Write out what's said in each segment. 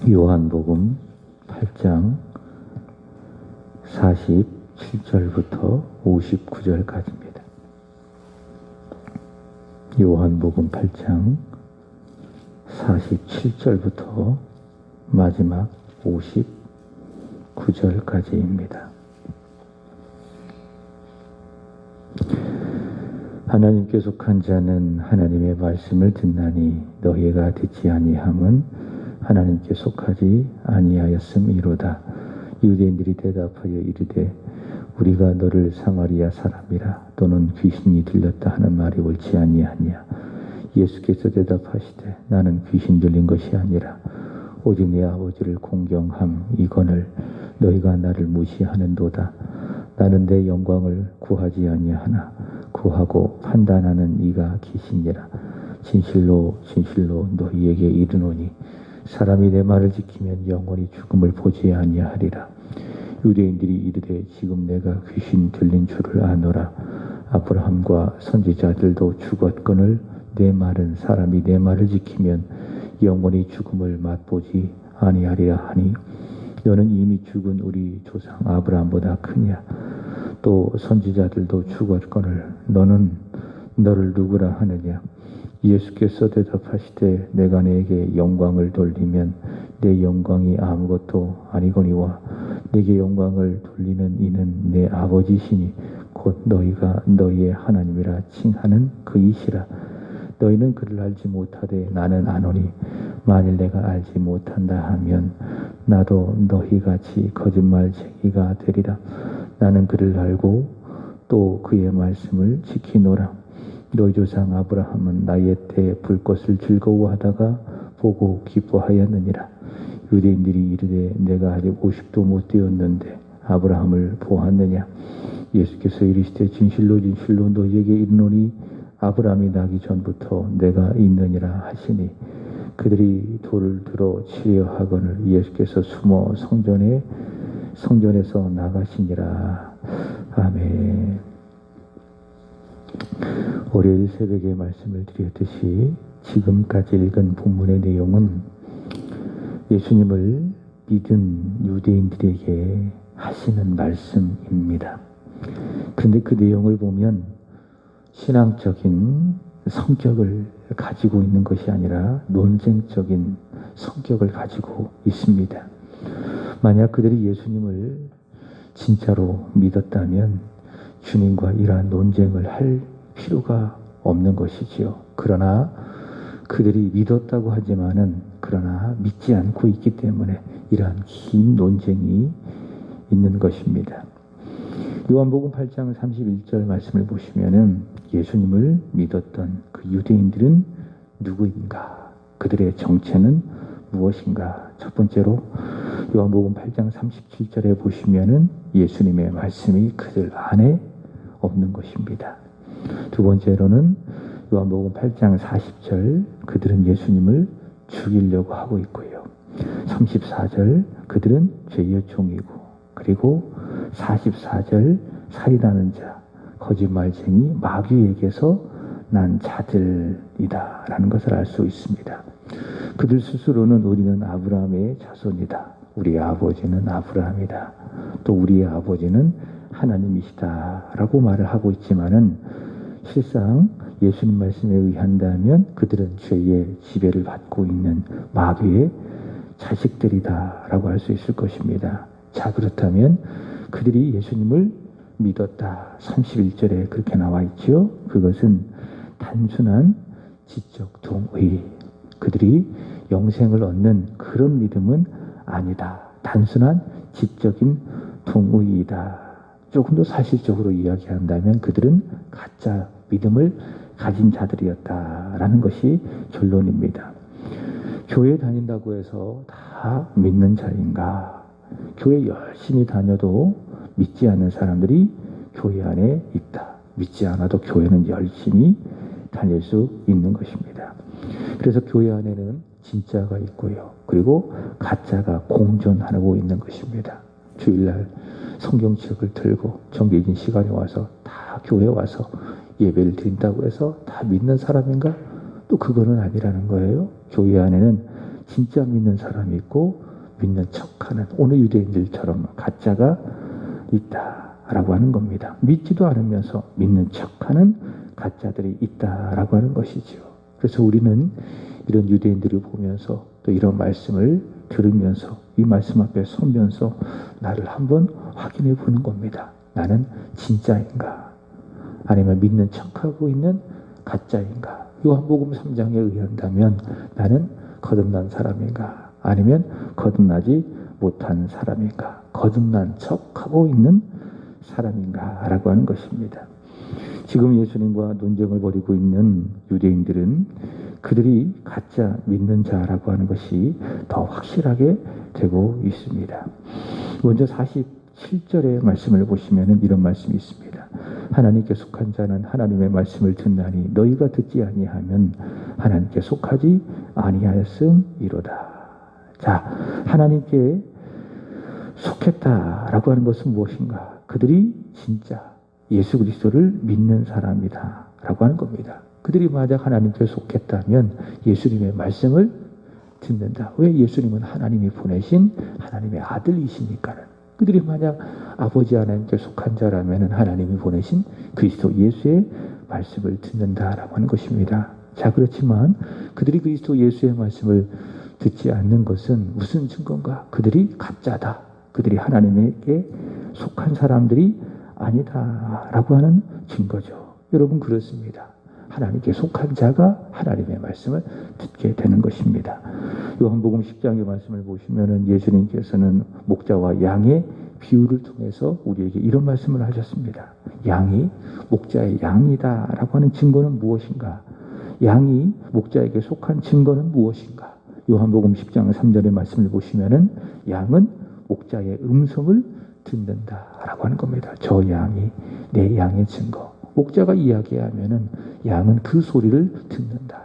요한복음 8장 47절부터 59절까지입니다. 요한복음 8장 47절부터 마지막 59절까지입니다. 하나님께 속한 자는 하나님의 말씀을 듣나니 너희가 듣지 아니함은 하나님께 속하지 아니하였음이로다. 유대인들이 대답하여 이르되 우리가 너를 사마리아 사람이라 또는 귀신이 들렸다 하는 말이 옳지 아니하냐. 예수께서 대답하시되 나는 귀신 들린 것이 아니라 오직 내 아버지를 공경함 이거늘 너희가 나를 무시하는도다. 나는 내 영광을 구하지 아니하나 구하고 판단하는 이가 계시니라. 진실로 진실로 너희에게 이르노니 사람이 내 말을 지키면 영원히 죽음을 보지 아니하리라. 유대인들이 이르되 지금 내가 귀신 들린 줄을 아노라. 아브라함과 선지자들도 죽었거늘 내 말은 사람이 내 말을 지키면 영원히 죽음을 맛보지 아니하리라 하니 너는 이미 죽은 우리 조상 아브라함보다 크냐. 또 선지자들도 죽었거늘 너는 너를 누구라 하느냐. 예수께서 대답하시되 내가 내게 영광을 돌리면 내 영광이 아무것도 아니거니와 내게 영광을 돌리는 이는 내 아버지시니 곧 너희가 너희의 하나님이라 칭하는 그이시라. 너희는 그를 알지 못하되 나는 아노니 만일 내가 알지 못한다 하면 나도 너희같이 거짓말쟁이가 되리라. 나는 그를 알고 또 그의 말씀을 지키노라. 너희 조상 아브라함은 나의 때 불꽃을 즐거워하다가 보고 기뻐하였느니라. 유대인들이 이르되 내가 아직 50도 못 되었는데 아브라함을 보았느냐. 예수께서 이르시되 진실로 진실로 너희에게 이르노니 아브라함이 나기 전부터 내가 있느니라 하시니 그들이 돌을 들어 치려 하거늘 예수께서 숨어 성전에서 나가시니라. 아멘. 월요일 새벽에 말씀을 드렸듯이 지금까지 읽은 본문의 내용은 예수님을 믿은 유대인들에게 하시는 말씀입니다. 그런데 그 내용을 보면 신앙적인 성격을 가지고 있는 것이 아니라 논쟁적인 성격을 가지고 있습니다. 만약 그들이 예수님을 진짜로 믿었다면 주님과 이러한 논쟁을 할 필요가 없는 것이지요. 그러나 그들이 믿었다고 하지만은 그러나 믿지 않고 있기 때문에 이러한 긴 논쟁이 있는 것입니다. 요한복음 8장 31절 말씀을 보시면은 예수님을 믿었던 그 유대인들은 누구인가? 그들의 정체는 무엇인가? 첫 번째로 요한복음 8장 37절에 보시면은 예수님의 말씀이 그들 안에 없는 것입니다. 두 번째로는 요한복음 8장 40절 그들은 예수님을 죽이려고 하고 있고요. 34절 그들은 죄의 종이고 그리고 44절 살인하는 자 거짓말쟁이 마귀에게서 난 자들이다 라는 것을 알 수 있습니다. 그들 스스로는 우리는 아브라함의 자손이다. 우리 아버지는 아브라함이다. 또 우리의 아버지는 하나님이시다 라고 말을 하고 있지만은 실상 예수님 말씀에 의한다면 그들은 죄의 지배를 받고 있는 마귀의 자식들이다 라고 할 수 있을 것입니다. 자, 그렇다면 그들이 예수님을 믿었다. 31절에 그렇게 나와 있죠. 그것은 단순한 지적 동의, 그들이 영생을 얻는 그런 믿음은 아니다. 단순한 지적인 동의이다. 조금 더 사실적으로 이야기한다면 그들은 가짜 믿음을 가진 자들이었다라는 것이 결론입니다. 교회 다닌다고 해서 다 믿는 자인가? 교회 열심히 다녀도 믿지 않는 사람들이 교회 안에 있다. 믿지 않아도 교회는 열심히 다닐 수 있는 것입니다. 그래서 교회 안에는 진짜가 있고요. 그리고 가짜가 공존하고 있는 것입니다. 주일날 성경책을 들고 정해진 시간에 와서 다 교회에 와서 예배를 드린다고 해서 다 믿는 사람인가? 또 그거는 아니라는 거예요. 교회 안에는 진짜 믿는 사람이 있고 믿는 척하는 오늘 유대인들처럼 가짜가 있다라고 하는 겁니다. 믿지도 않으면서 믿는 척하는 가짜들이 있다라고 하는 것이죠. 그래서 우리는 이런 유대인들을 보면서 또 이런 말씀을 들으면서 이 말씀 앞에 서면서 나를 한번 확인해 보는 겁니다. 나는 진짜인가? 아니면 믿는 척하고 있는 가짜인가? 요한복음 3장에 의한다면 나는 거듭난 사람인가? 아니면 거듭나지 못한 사람인가? 거듭난 척하고 있는 사람인가? 라고 하는 것입니다. 지금 예수님과 논쟁을 벌이고 있는 유대인들은 그들이 가짜 믿는 자라고 하는 것이 더 확실하게 되고 있습니다. 먼저 47절의 말씀을 보시면 이런 말씀이 있습니다. 하나님께 속한 자는 하나님의 말씀을 듣나니 너희가 듣지 아니하면 하나님께 속하지 아니하였음이로다. 자, 하나님께 속했다라고 하는 것은 무엇인가? 그들이 진짜 예수 그리스도를 믿는 사람이다 라고 하는 겁니다. 그들이 만약 하나님께 속했다면 예수님의 말씀을 듣는다. 왜? 예수님은 하나님이 보내신 하나님의 아들이시니까는. 그들이 만약 아버지 하나님께 속한 자라면 하나님이 보내신 그리스도 예수의 말씀을 듣는다라고 하는 것입니다. 자, 그렇지만 그들이 그리스도 예수의 말씀을 듣지 않는 것은 무슨 증거인가? 그들이 가짜다. 그들이 하나님에게 속한 사람들이 아니다라고 하는 증거죠. 여러분, 그렇습니다. 하나님께 속한 자가 하나님의 말씀을 듣게 되는 것입니다. 요한복음 10장의 말씀을 보시면 예수님께서는 목자와 양의 비유를 통해서 우리에게 이런 말씀을 하셨습니다. 양이 목자의 양이다라고 하는 증거는 무엇인가? 양이 목자에게 속한 증거는 무엇인가? 요한복음 10장 3절의 말씀을 보시면 양은 목자의 음성을 듣는다라고 하는 겁니다. 저 양이 내 양의 증거. 목자가 이야기하면은 양은 그 소리를 듣는다.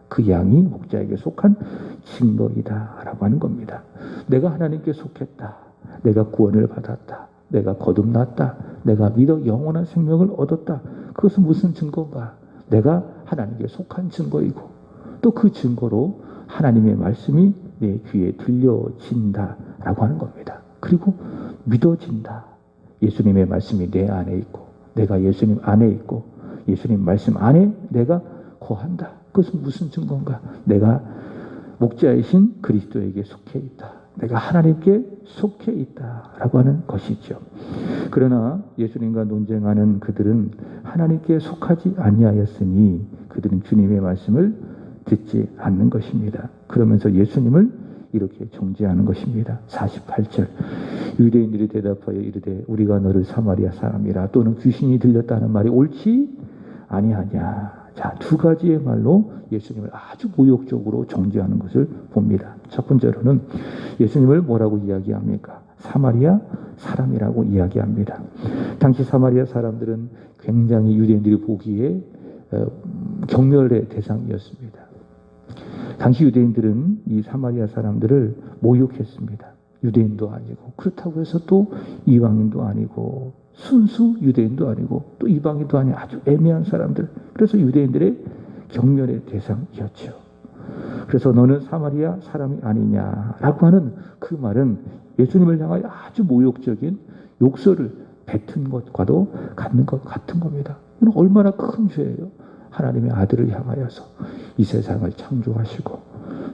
그 양이 목자에게 속한 증거이다라고 하는 겁니다. 내가 하나님께 속했다. 내가 구원을 받았다. 내가 거듭났다. 내가 믿어 영원한 생명을 얻었다. 그것은 무슨 증거인가? 내가 하나님께 속한 증거이고 또 그 증거로 하나님의 말씀이 내 귀에 들려진다라고 하는 겁니다. 그리고 믿어진다. 예수님의 말씀이 내 안에 있고 내가 예수님 안에 있고 예수님 말씀 안에 내가 거한다. 그것은 무슨 증거인가? 내가 목자이신 그리스도에게 속해 있다. 내가 하나님께 속해 있다라고 하는 것이죠. 그러나 예수님과 논쟁하는 그들은 하나님께 속하지 아니하였으니 그들은 주님의 말씀을 듣지 않는 것입니다. 그러면서 예수님을 이렇게 정죄하는 것입니다. 48절 유대인들이 대답하여 이르되 우리가 너를 사마리아 사람이라 또는 귀신이 들렸다는 말이 옳지 아니하냐. 자, 두 가지의 말로 예수님을 아주 모욕적으로 정죄하는 것을 봅니다. 첫 번째로는 예수님을 뭐라고 이야기합니까? 사마리아 사람이라고 이야기합니다. 당시 사마리아 사람들은 굉장히 유대인들이 보기에 경멸의 대상이었습니다. 당시 유대인들은 이 사마리아 사람들을 모욕했습니다. 유대인도 아니고 그렇다고 해서 또 이방인도 아니고 순수 유대인도 아니고 또 이방인도 아닌 아주 애매한 사람들. 그래서 유대인들의 경멸의 대상이었죠. 그래서 너는 사마리아 사람이 아니냐라고 하는 그 말은 예수님을 향하여 아주 모욕적인 욕설을 뱉은 것과도 같은 겁니다. 이건 얼마나 큰 죄예요. 하나님의 아들을 향하여서 이 세상을 창조하시고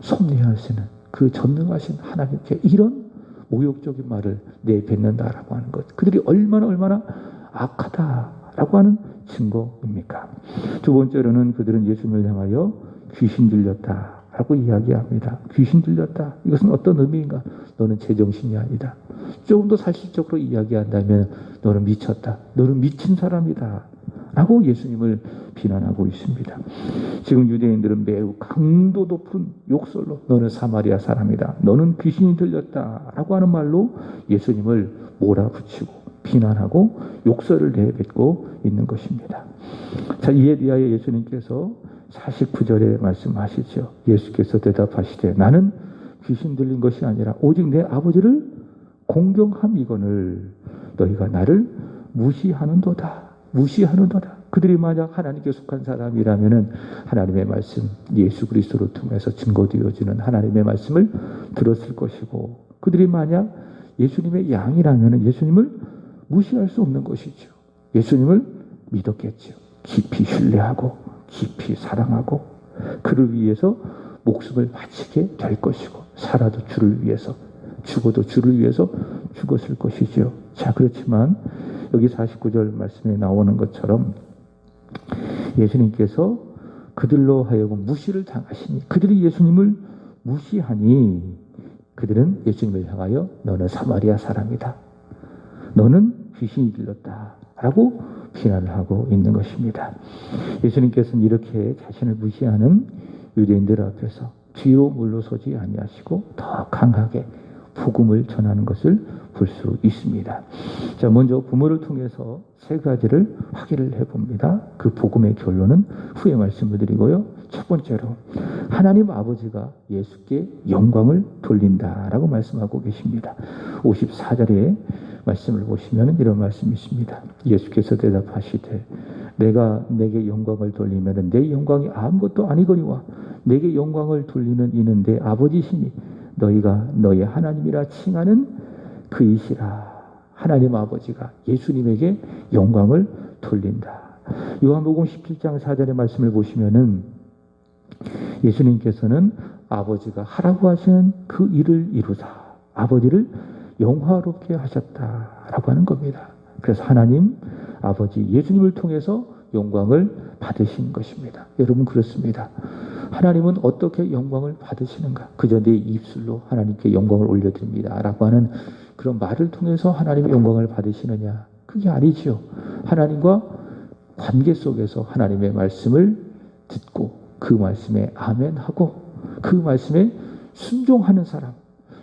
섭리하시는 그 전능하신 하나님께 이런 모욕적인 말을 내뱉는다라고 하는 것. 그들이 얼마나 악하다라고 하는 증거입니까? 두 번째로는 그들은 예수님을 향하여 귀신 들렸다라고 이야기합니다. 귀신 들렸다. 이것은 어떤 의미인가? 너는 제정신이 아니다. 조금 더 사실적으로 이야기한다면 너는 미쳤다. 너는 미친 사람이다. 라고 예수님을 비난하고 있습니다. 지금 유대인들은 매우 강도 높은 욕설로 너는 사마리아 사람이다. 너는 귀신이 들렸다. 라고 하는 말로 예수님을 몰아붙이고 비난하고 욕설을 내뱉고 있는 것입니다. 자, 이에 대하여 예수님께서 49절에 말씀하시죠. 예수께서 대답하시되 나는 귀신 들린 것이 아니라 오직 내 아버지를 공경함이거늘 너희가 나를 무시하는도다. 그들이 만약 하나님께 속한 사람이라면 하나님의 말씀, 예수 그리스도를 통해서 증거되어지는 하나님의 말씀을 들었을 것이고, 그들이 만약 예수님의 양이라면 예수님을 무시할 수 없는 것이죠. 예수님을 믿었겠죠. 깊이 신뢰하고 깊이 사랑하고 그를 위해서 목숨을 바치게 될 것이고, 살아도 주를 위해서, 죽어도 주를 위해서 죽었을 것이죠. 자, 그렇지만 여기 49절 말씀에 나오는 것처럼 예수님께서 그들로 하여금 무시를 당하시니, 그들이 예수님을 무시하니 그들은 예수님을 향하여 너는 사마리아 사람이다, 너는 귀신이 들렸다 라고 비난을 하고 있는 것입니다. 예수님께서는 이렇게 자신을 무시하는 유대인들 앞에서 뒤로 물러서지 아니하시고 더 강하게 복음을 전하는 것을 볼 수 있습니다. 자, 먼저 부모를 통해서 세 가지를 확인을 해봅니다. 그 복음의 결론은 후에 말씀을 드리고요. 첫 번째로 하나님 아버지가 예수께 영광을 돌린다라고 말씀하고 계십니다. 54절에 말씀을 보시면 이런 말씀이 있습니다. 예수께서 대답하시되 내가 내게 영광을 돌리면 내 영광이 아무것도 아니거니와 내게 영광을 돌리는 이는 내 아버지시니 너희가 너희 하나님이라 칭하는 그이시라. 하나님 아버지가 예수님에게 영광을 돌린다. 요한복음 17장 4절의 말씀을 보시면은 예수님께서는 아버지가 하라고 하시는 그 일을 이루사 아버지를 영화롭게 하셨다라고 하는 겁니다. 그래서 하나님 아버지 예수님을 통해서 영광을 받으신 것입니다. 여러분, 그렇습니다. 하나님은 어떻게 영광을 받으시는가? 그저 내 입술로 하나님께 영광을 올려드립니다 라고 하는 그런 말을 통해서 하나님의 영광을 받으시느냐? 그게 아니죠. 하나님과 관계 속에서 하나님의 말씀을 듣고 그 말씀에 아멘하고 그 말씀에 순종하는 사람,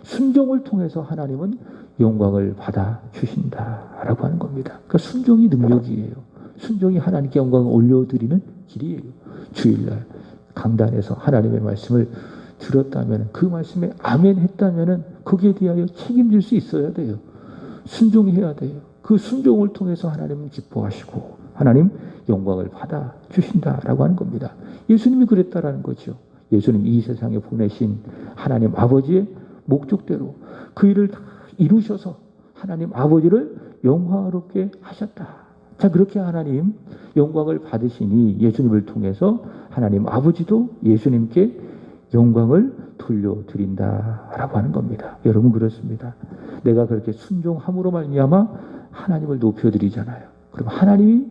순종을 통해서 하나님은 영광을 받아 주신다라고 하는 겁니다. 그러니까 순종이 능력이에요. 순종이 하나님께 영광을 올려드리는 길이에요. 주일날 강단에서 하나님의 말씀을 들었다면, 그 말씀에 아멘 했다면 거기에 대하여 책임질 수 있어야 돼요. 순종해야 돼요. 그 순종을 통해서 하나님은 기뻐하시고 하나님 영광을 받아 주신다라고 하는 겁니다. 예수님이 그랬다라는 거죠. 예수님 이 세상에 보내신 하나님 아버지의 목적대로 그 일을 다 이루셔서 하나님 아버지를 영화롭게 하셨다. 자, 그렇게 하나님 영광을 받으시니 예수님을 통해서 하나님 아버지도 예수님께 영광을 돌려드린다라고 하는 겁니다. 여러분, 그렇습니다. 내가 그렇게 순종함으로 말미암아 하나님을 높여드리잖아요. 그럼 하나님이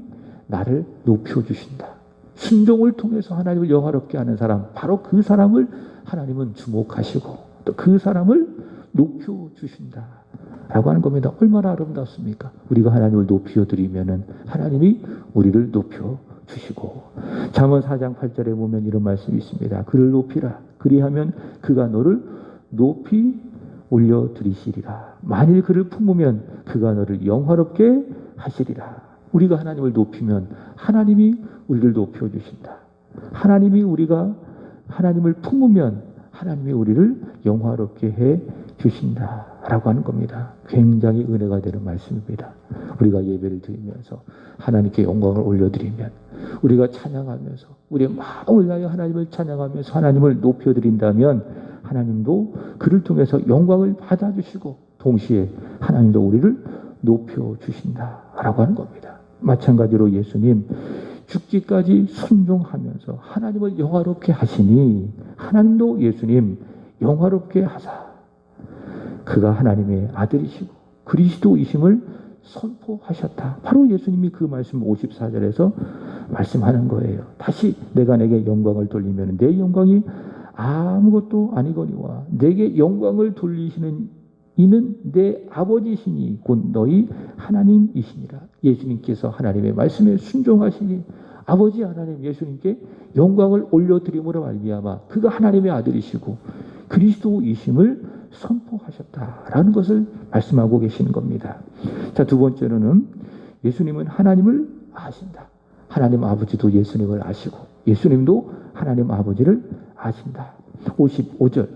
나를 높여주신다. 순종을 통해서 하나님을 영화롭게 하는 사람, 바로 그 사람을 하나님은 주목하시고 또 그 사람을 높여주신다 라고 하는 겁니다. 얼마나 아름답습니까? 우리가 하나님을 높여드리면 하나님이 우리를 높여주시고, 잠언 4장 8절에 보면 이런 말씀이 있습니다. 그를 높이라. 그리하면 그가 너를 높이 올려드리시리라. 만일 그를 품으면 그가 너를 영화롭게 하시리라. 우리가 하나님을 높이면 하나님이 우리를 높여주신다. 하나님이 우리가 하나님을 품으면 하나님이 우리를 영화롭게 해 주신다라고 하는 겁니다. 굉장히 은혜가 되는 말씀입니다. 우리가 예배를 드리면서 하나님께 영광을 올려드리면, 우리가 찬양하면서 우리의 마음을 다하여 하나님을 찬양하면서 하나님을 높여드린다면 하나님도 그를 통해서 영광을 받아주시고 동시에 하나님도 우리를 높여주신다라고 하는 겁니다. 마찬가지로 예수님 죽기까지 순종하면서 하나님을 영화롭게 하시니 하나님도 예수님 영화롭게 하사 그가 하나님의 아들이시고 그리스도이심을 선포하셨다. 바로 예수님이 그 말씀 54절에서 말씀하는 거예요. 다시 내가 내게 영광을 돌리면 내 영광이 아무것도 아니거니와 내게 영광을 돌리시는 이는 내 아버지시니 곧 너희 하나님이시니라. 예수님께서 하나님의 말씀에 순종하시니 아버지 하나님 예수님께 영광을 올려드림으로 말미암아 그가 하나님의 아들이시고 그리스도이심을 선포하셨다라는 것을 말씀하고 계시는 겁니다. 자, 두 번째로는 예수님은 하나님을 아신다. 하나님 아버지도 예수님을 아시고 예수님도 하나님 아버지를 아신다. 55절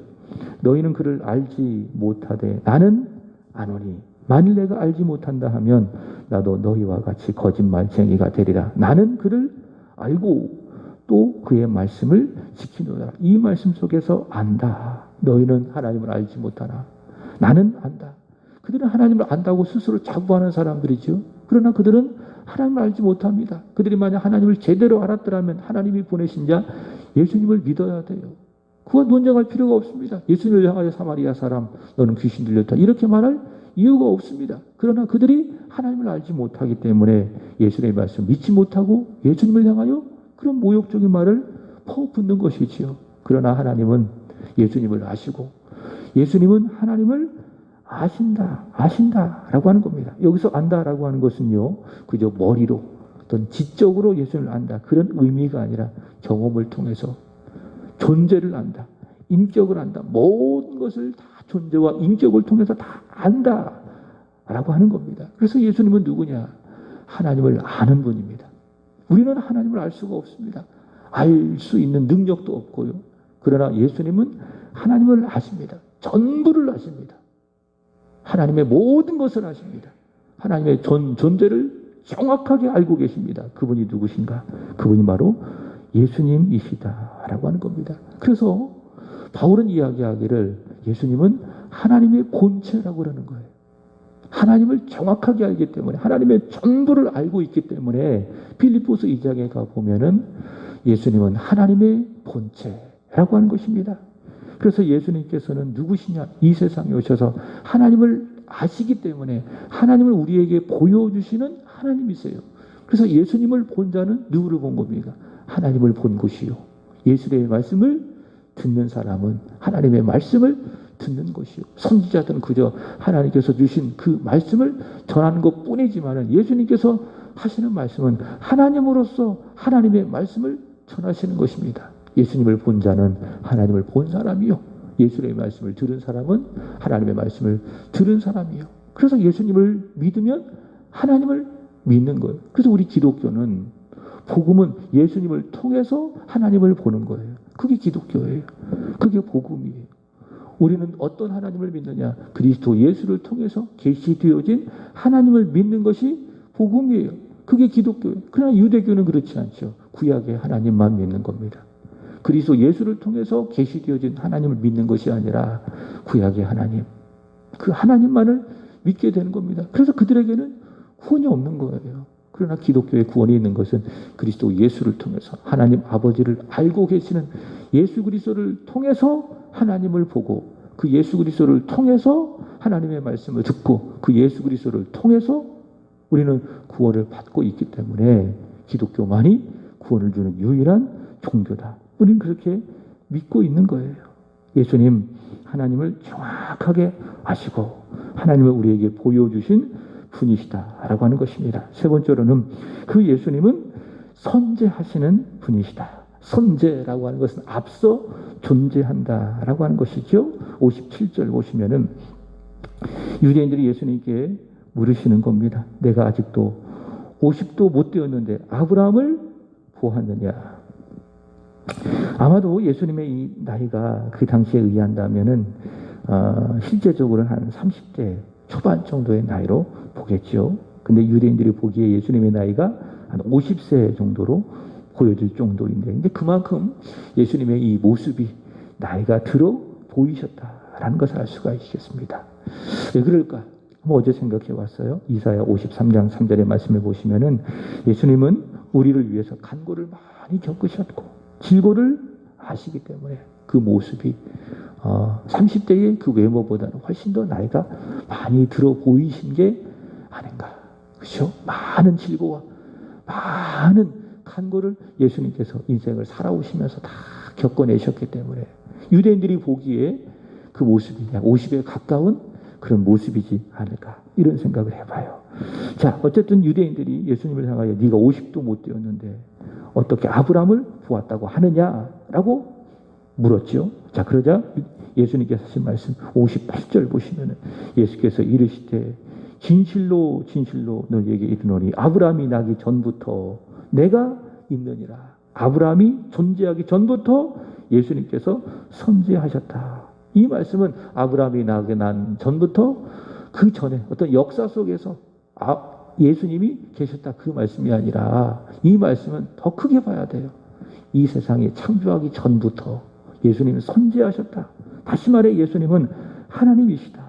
너희는 그를 알지 못하되 나는 아노니 만일 내가 알지 못한다 하면 나도 너희와 같이 거짓말쟁이가 되리라. 나는 그를 알고 또 그의 말씀을 지키노라. 이 말씀 속에서 안다. 너희는 하나님을 알지 못하나 나는 안다. 그들은 하나님을 안다고 스스로 자부하는 사람들이죠. 그러나 그들은 하나님을 알지 못합니다. 그들이 만약 하나님을 제대로 알았더라면 하나님이 보내신 자 예수님을 믿어야 돼요. 그와 논쟁할 필요가 없습니다. 예수님을 향하여 사마리아 사람 너는 귀신 들렸다 이렇게 말할 이유가 없습니다. 그러나 그들이 하나님을 알지 못하기 때문에 예수님의 말씀 믿지 못하고 예수님을 향하여 그런 모욕적인 말을 퍼붓는 것이지요. 그러나 하나님은 예수님을 아시고 예수님은 하나님을 아신다라고 하는 겁니다. 여기서 안다라고 하는 것은요, 그저 머리로 어떤 지적으로 예수님을 안다 그런 의미가 아니라 경험을 통해서 존재를 안다, 인격을 안다, 모든 것을 다 존재와 인격을 통해서 다 안다라고 하는 겁니다. 그래서 예수님은 누구냐? 하나님을 아는 분입니다. 우리는 하나님을 알 수가 없습니다. 알 수 있는 능력도 없고요. 그러나 예수님은 하나님을 아십니다. 전부를 아십니다. 하나님의 모든 것을 아십니다. 하나님의 존재를 정확하게 알고 계십니다. 그분이 누구신가? 그분이 바로 예수님이시다라고 하는 겁니다. 그래서 바울은 이야기하기를 예수님은 하나님의 본체라고 그러는 거예요. 하나님을 정확하게 알기 때문에 하나님의 전부를 알고 있기 때문에 빌립보서 2장에 가보면은 예수님은 하나님의 본체라고 하는 것입니다. 그래서 예수님께서는 누구시냐? 이 세상에 오셔서 하나님을 아시기 때문에 하나님을 우리에게 보여주시는 하나님이세요. 그래서 예수님을 본 자는 누구를 본 겁니까? 하나님을 본 것이요. 예수님의 말씀을 듣는 사람은 하나님의 말씀을 듣는 것이요. 선지자들은 그저 하나님께서 주신 그 말씀을 전하는 것 뿐이지만 예수님께서 하시는 말씀은 하나님으로서 하나님의 말씀을 전하시는 것입니다. 예수님을 본 자는 하나님을 본 사람이요. 예수님의 말씀을 들은 사람은 하나님의 말씀을 들은 사람이요. 그래서 예수님을 믿으면 하나님을 믿는 거예요. 그래서 우리 기독교는 복음은 예수님을 통해서 하나님을 보는 거예요. 그게 기독교예요. 그게 복음이에요. 우리는 어떤 하나님을 믿느냐? 그리스도 예수를 통해서 계시되어진 하나님을 믿는 것이 복음이에요. 그게 기독교예요. 그러나 유대교는 그렇지 않죠. 구약의 하나님만 믿는 겁니다. 그리스도 예수를 통해서 계시되어진 하나님을 믿는 것이 아니라 구약의 하나님, 그 하나님만을 믿게 되는 겁니다. 그래서 그들에게는 구원이 없는 거예요. 그러나 기독교의 구원이 있는 것은 그리스도 예수를 통해서 하나님 아버지를 알고 계시는 예수 그리스도를 통해서 하나님을 보고 그 예수 그리스도를 통해서 하나님의 말씀을 듣고 그 예수 그리스도를 통해서 우리는 구원을 받고 있기 때문에 기독교만이 구원을 주는 유일한 종교다. 우리는 그렇게 믿고 있는 거예요. 예수님 하나님을 정확하게 아시고 하나님을 우리에게 보여주신 분이시다라고 하는 것입니다. 세 번째로는 그 예수님은 선재하시는 분이시다. 선재라고 하는 것은 앞서 존재한다라고 하는 것이죠. 57절 보시면은 유대인들이 예수님께 물으시는 겁니다. 내가 아직도 50도 못 되었는데 아브라함을 보았느냐? 아마도 예수님의 이 나이가 그 당시에 의한다면은 실제적으로는 한 30대 초반 정도의 나이로 보겠죠. 근데 유대인들이 보기에 예수님의 나이가 한 50세 정도로 보여질 정도인데, 근데 그만큼 예수님의 이 모습이 나이가 들어 보이셨다라는 것을 알 수가 있겠습니다. 왜 그럴까? 어제 생각해 봤어요. 이사야 53장 3절의 말씀을 보시면은 예수님은 우리를 위해서 간고를 많이 겪으셨고 질고를 하시기 때문에 그 모습이 30대의 그 외모보다는 훨씬 더 나이가 많이 들어 보이신 게 아닌가. 그렇죠? 많은 질고와 많은 간고를 예수님께서 인생을 살아오시면서 다 겪어내셨기 때문에 유대인들이 보기에 그 모습이 약 50에 가까운 그런 모습이지 않을까, 이런 생각을 해봐요. 자, 어쨌든 유대인들이 예수님을 향하여 네가 50도 못 되었는데 어떻게 아브라함을 보았다고 하느냐라고 물었죠. 자, 그러자 예수님께서 하신 말씀 58절 보시면은 예수께서 이르시되 진실로 진실로 너희에게 이르노니 아브라함이 나기 전부터 내가 있느니라. 아브라함이 존재하기 전부터 예수님께서 선지하셨다. 이 말씀은 아브라함이 나게 난 전부터 그 전에 어떤 역사 속에서 예수님이 계셨다 그 말씀이 아니라 이 말씀은 더 크게 봐야 돼요. 이 세상이 창조하기 전부터 예수님은 선지하셨다. 다시 말해 예수님은 하나님이시다.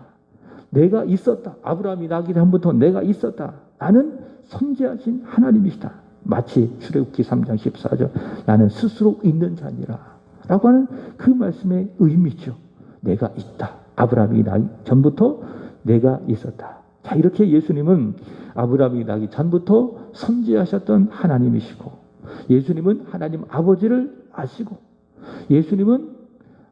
내가 있었다. 아브라함이 나기 전부터 내가 있었다. 나는 선지하신 하나님이시다. 마치 출애굽기 3장 14절 나는 스스로 있는 자니라 라고 하는 그 말씀의 의미죠. 내가 있다. 아브라함이 나기 전부터 내가 있었다. 자, 이렇게 예수님은 아브라함이 나기 전부터 선지하셨던 하나님이시고 예수님은 하나님 아버지를 아시고 예수님은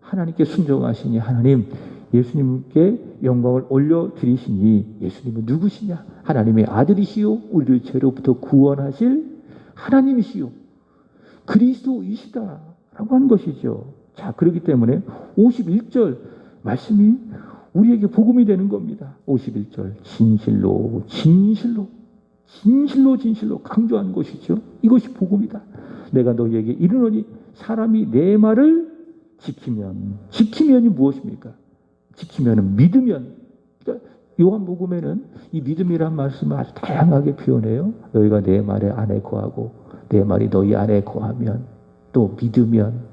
하나님께 순종하시니 하나님 예수님께 영광을 올려드리시니 예수님은 누구시냐? 하나님의 아들이시요 우리를 죄로부터 구원하실 하나님이시요 그리스도이시다라고 하는 것이죠. 자, 그렇기 때문에 51절 말씀이 우리에게 복음이 되는 겁니다. 51절 진실로 진실로 진실로 진실로 강조하는 것이죠. 이것이 복음이다. 내가 너희에게 이르노니 사람이 내 말을 지키면이 무엇입니까? 지키면은 믿으면. 그러니까 요한복음에는 이 믿음이란 말씀을 아주 다양하게 표현해요. 너희가 내 말에 안에 거하고 내 말이 너희 안에 거하면 또 믿으면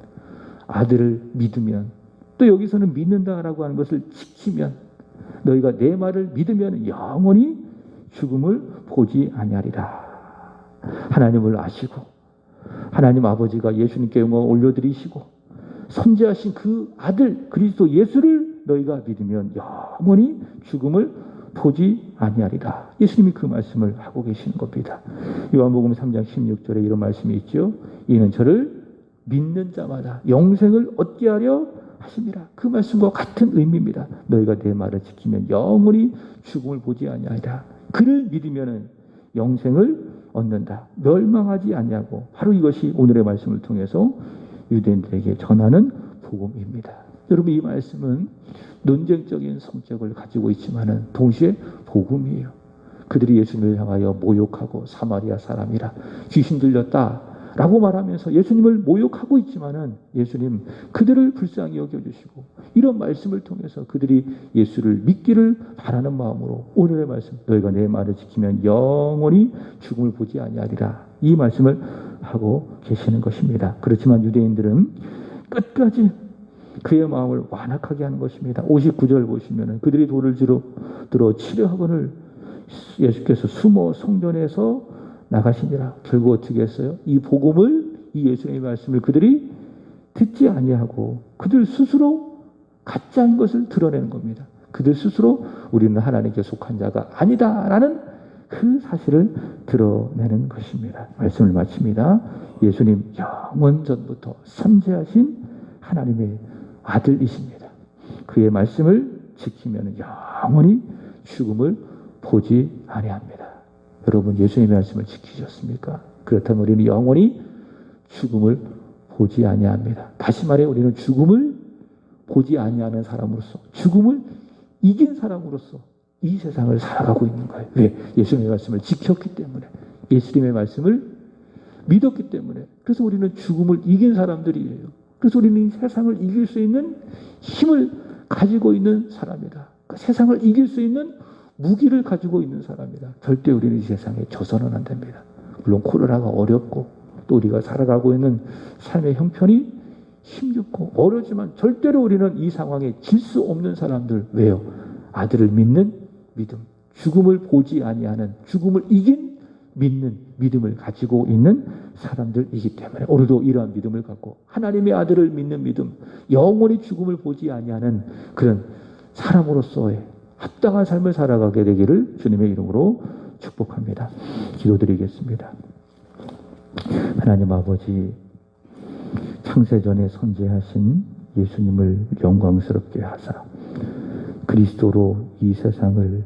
아들을 믿으면 또 여기서는 믿는다라고 하는 것을 지키면 너희가 내 말을 믿으면 영원히 죽음을 보지 아니하리라. 하나님을 아시고 하나님 아버지가 예수님께 영광을 올려드리시고 선지하신 그 아들 그리스도 예수를 너희가 믿으면 영원히 죽음을 보지 아니하리라. 예수님이 그 말씀을 하고 계시는 겁니다. 요한복음 3장 16절에 이런 말씀이 있죠. 이는 저를 믿는 자마다 영생을 얻게 하려 하심이라. 그 말씀과 같은 의미입니다. 너희가 내 말을 지키면 영원히 죽음을 보지 아니하리라. 그를 믿으면 영생을 얻는다. 멸망하지 아니하고 바로 이것이 오늘의 말씀을 통해서 유대인들에게 전하는 복음입니다. 여러분 이 말씀은 논쟁적인 성격을 가지고 있지만은 동시에 복음이에요. 그들이 예수님을 향하여 모욕하고 사마리아 사람이라 귀신 들렸다라고 말하면서 예수님을 모욕하고 있지만은 예수님 그들을 불쌍히 여겨주시고 이런 말씀을 통해서 그들이 예수를 믿기를 바라는 마음으로 오늘의 말씀 너희가 내 말을 지키면 영원히 죽음을 보지 아니하리라 이 말씀을 하고 계시는 것입니다. 그렇지만 유대인들은 끝까지 그의 마음을 완악하게 하는 것입니다. 59절 보시면 그들이 돌을 들어 치려하거늘 예수께서 숨어 성전에서 나가시니라. 결국 어떻게 했어요? 이 복음을 이 예수님의 말씀을 그들이 듣지 아니하고 그들 스스로 가짜인 것을 드러내는 겁니다. 그들 스스로 우리는 하나님께 속한 자가 아니다라는 그 사실을 드러내는 것입니다. 말씀을 마칩니다. 예수님 영원 전부터 선지하신 하나님의 아들이십니다. 그의 말씀을 지키면 영원히 죽음을 보지 아니합니다. 여러분 예수님의 말씀을 지키셨습니까? 그렇다면 우리는 영원히 죽음을 보지 아니합니다. 다시 말해 우리는 죽음을 보지 아니하는 사람으로서 죽음을 이긴 사람으로서 이 세상을 살아가고 있는 거예요. 왜? 예수님의 말씀을 지켰기 때문에 예수님의 말씀을 믿었기 때문에 그래서 우리는 죽음을 이긴 사람들이에요. 그래서 우리는 이 세상을 이길 수 있는 힘을 가지고 있는 사람이다. 그 세상을 이길 수 있는 무기를 가지고 있는 사람이다. 절대 우리는 이 세상에 져서는 안 됩니다. 물론 코로나가 어렵고 또 우리가 살아가고 있는 삶의 형편이 힘겹고 어렵지만 절대로 우리는 이 상황에 질 수 없는 사람들. 왜요? 아들을 믿는 믿음, 죽음을 보지 아니하는 죽음을 이긴 믿는 믿음을 가지고 있는 사람들이기 때문에 오늘도 이러한 믿음을 갖고 하나님의 아들을 믿는 믿음, 영원히 죽음을 보지 아니하는 그런 사람으로서의 합당한 삶을 살아가게 되기를 주님의 이름으로 축복합니다. 기도드리겠습니다. 하나님 아버지, 창세전에 선지하신 예수님을 영광스럽게 하사 그리스도로 이 세상을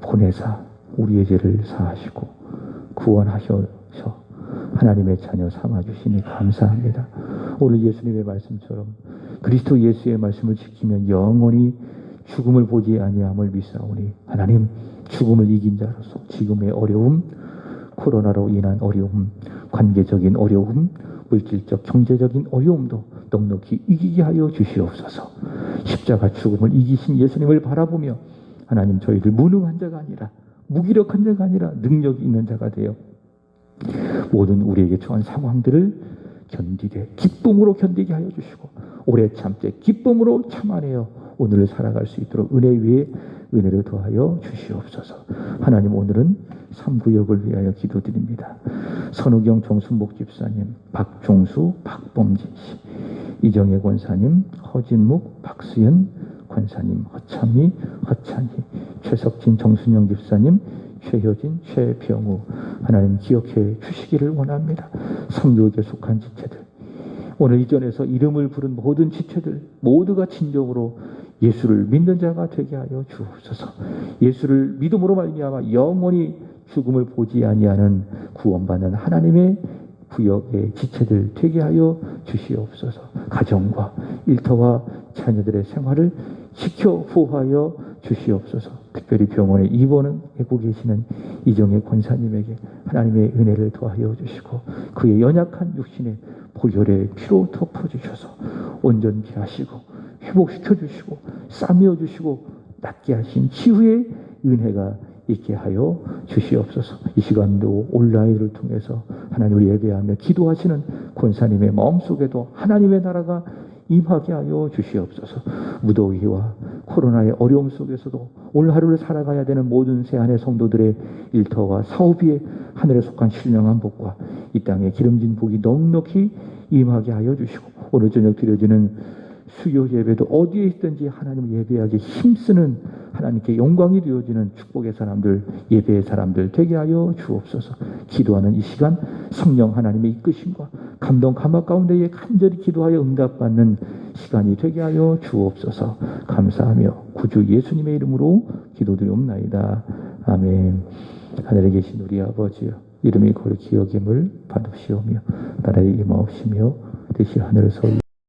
보내사 우리의 죄를 사하시고 구원하셔서 하나님의 자녀 삼아주시니 감사합니다. 오늘 예수님의 말씀처럼 그리스도 예수의 말씀을 지키면 영원히 죽음을 보지 아니함을 믿사오니 하나님 죽음을 이긴 자로서 지금의 어려움, 코로나로 인한 어려움, 관계적인 어려움, 물질적 경제적인 어려움도 넉넉히 이기게 하여 주시옵소서. 십자가 죽음을 이기신 예수님을 바라보며 하나님 저희를 무능한 자가 아니라 무기력한 자가 아니라 능력이 있는 자가 되어 모든 우리에게 처한 상황들을 견디되 기쁨으로 견디게 하여 주시고 오래 참되 기쁨으로 참아내어 오늘을 살아갈 수 있도록 은혜 위에 은혜를 더하여 주시옵소서. 하나님 오늘은 3구역을 위하여 기도드립니다. 선우경 정순복 집사님, 박종수, 박범진 씨, 이정혜 권사님, 허진묵, 박수연 권사님, 허참희, 허찬희, 최석진, 정순영 집사님, 최효진, 최병우 하나님 기억해 주시기를 원합니다. 성교육에 속한 지체들 오늘 이전에서 이름을 부른 모든 지체들 모두가 진정으로 예수를 믿는 자가 되게 하여 주옵소서. 예수를 믿음으로 말미암아 영원히 죽음을 보지 아니하는 구원받는 하나님의 구역의 지체들 되게 하여 주시옵소서. 가정과 일터와 자녀들의 생활을 지켜 보호하여 주시옵소서. 특별히 병원에 입원하고 계시는 이정혜 권사님에게 하나님의 은혜를 더하여 주시고 그의 연약한 육신에 보혈의 피로 덮어주셔서 온전케 하시고 회복시켜 주시고 싸매어 주시고 낫게 하신 치유의 은혜가 있게 하여 주시옵소서. 이 시간도 온라인을 통해서 하나님을 예배하며 기도하시는 권사님의 마음속에도 하나님의 나라가 임하게 하여 주시옵소서. 무더위와 코로나의 어려움 속에서도 오늘 하루를 살아가야 되는 모든 새하늘 성도들의 일터와 사업 위에 하늘에 속한 신령한 복과 이 땅에 기름진 복이 넉넉히 임하게 하여 주시고 오늘 저녁 드려지는 수요 예배도 어디에 있든지 하나님을 예배하기 힘쓰는 하나님께 영광이 되어지는 축복의 사람들, 예배의 사람들 되게 하여 주옵소서. 기도하는 이 시간 성령 하나님의 이끄심과 감동 감화 가운데에 간절히 기도하여 응답받는 시간이 되게 하여 주옵소서. 감사하며 구주 예수님의 이름으로 기도드리옵나이다. 아멘. 하늘에 계신 우리 아버지여 이름이 거룩히 여김을 받으시오며 나라의 임하옵시며 뜻이 하늘에서